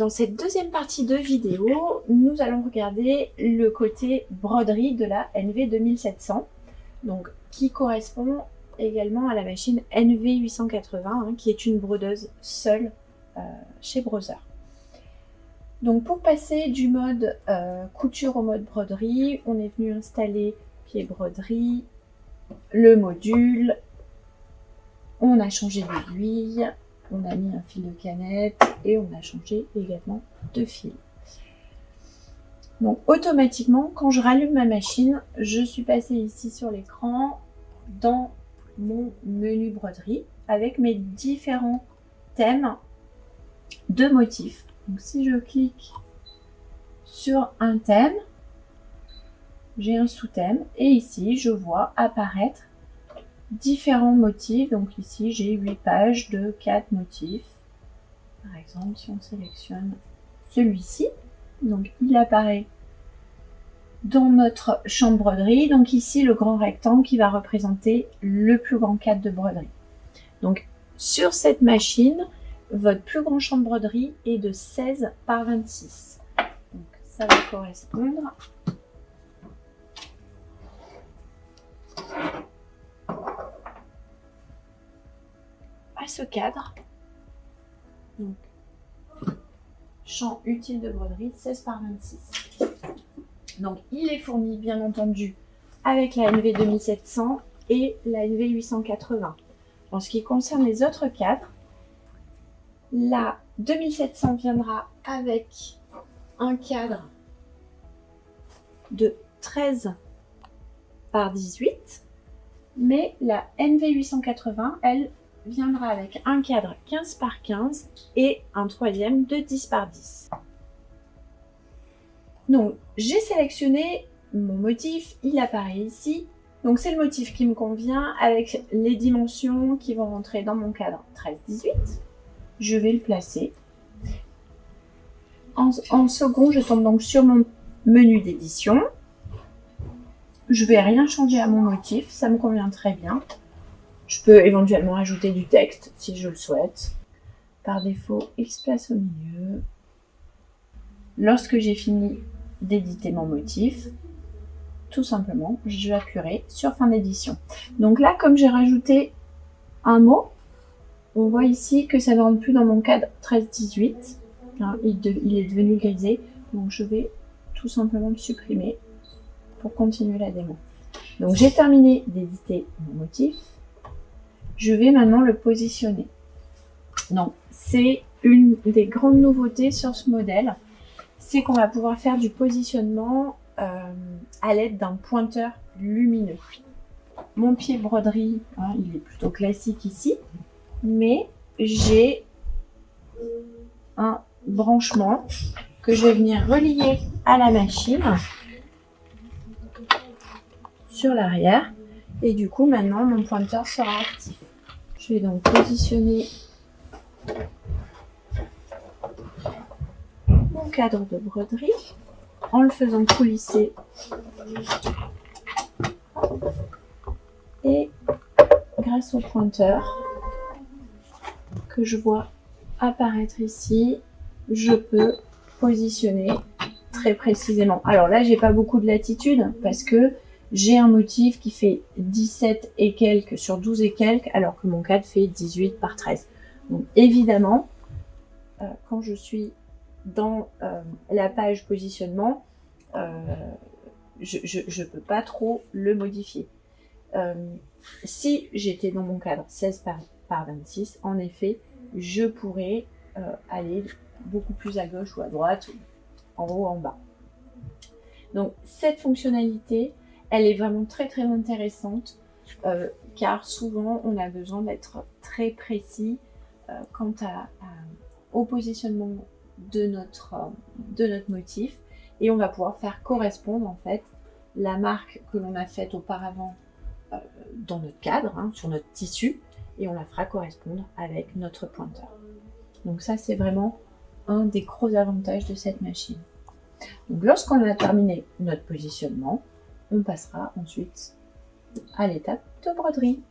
dans cette deuxième partie de vidéo, nous allons regarder le côté broderie de la NV2700, donc qui correspond également à la machine NV880, qui est une brodeuse seule chez Brother. Donc pour passer du mode couture au mode broderie, on est venu installer pied broderie, le module, on a changé d'aiguille, on a mis un fil de canette et on a changé également de fil. Donc automatiquement, quand je rallume ma machine, je suis passée ici sur l'écran dans mon menu broderie avec mes différents thèmes de motifs. Donc si je clique sur un thème, j'ai un sous-thème et ici je vois apparaître différents motifs. Donc ici j'ai 8 pages de 4 motifs. Par exemple, si on sélectionne celui-ci, donc il apparaît dans notre champ de broderie. Donc ici le grand rectangle qui va représenter le plus grand cadre de broderie. Donc sur cette machine, votre plus grand champ de broderie est de 16 par 26. Donc ça va correspondre à ce cadre. Donc champ utile de broderie 16 par 26. Donc il est fourni bien entendu avec la NV2700 et la NV880. En ce qui concerne les autres cadres, la 2700 viendra avec un cadre de 13 par 18, mais la NV880, elle, viendra avec un cadre 15 par 15 et un troisième de 10 par 10. Donc j'ai sélectionné mon motif, il apparaît ici. Donc c'est le motif qui me convient avec les dimensions qui vont rentrer dans mon cadre 13-18. Je vais le placer. En second, je tombe donc sur mon menu d'édition. Je vais rien changer à mon motif, ça me convient très bien. Je peux éventuellement ajouter du texte si je le souhaite. Par défaut, il se place au milieu. Lorsque j'ai fini d'éditer mon motif, tout simplement, je vais appuyer sur fin d'édition. Donc là, comme j'ai rajouté un mot, on voit ici que ça ne rentre plus dans mon cadre 13-18. Il est devenu grisé, donc je vais tout simplement le supprimer pour continuer la démo. Donc j'ai terminé d'éditer mon motif. Je vais maintenant le positionner. Donc c'est une des grandes nouveautés sur ce modèle, c'est qu'on va pouvoir faire du positionnement à l'aide d'un pointeur lumineux. Mon pied broderie, il est plutôt classique ici, mais j'ai un branchement que je vais venir relier à la machine sur l'arrière et du coup maintenant mon pointeur sera actif. Je vais donc positionner mon cadre de broderie en le faisant coulisser et grâce au pointeur que je vois apparaître ici, je peux positionner très précisément. Alors là, j'ai pas beaucoup de latitude parce que j'ai un motif qui fait 17 et quelques sur 12 et quelques, alors que mon cadre fait 18 par 13. Donc évidemment, quand je suis dans la page positionnement, je peux pas trop le modifier. Si j'étais dans mon cadre 16 par 26, en effet, je pourrais aller beaucoup plus à gauche ou à droite, en haut, en bas. Donc cette fonctionnalité, elle est vraiment très très intéressante car souvent on a besoin d'être très précis quant au positionnement de notre motif et on va pouvoir faire correspondre en fait la marque que l'on a faite auparavant dans notre cadre, sur notre tissu, et on la fera correspondre avec notre pointeur. Donc ça c'est vraiment un des gros avantages de cette machine. Donc lorsqu'on a terminé notre positionnement, on passera ensuite à l'étape de broderie.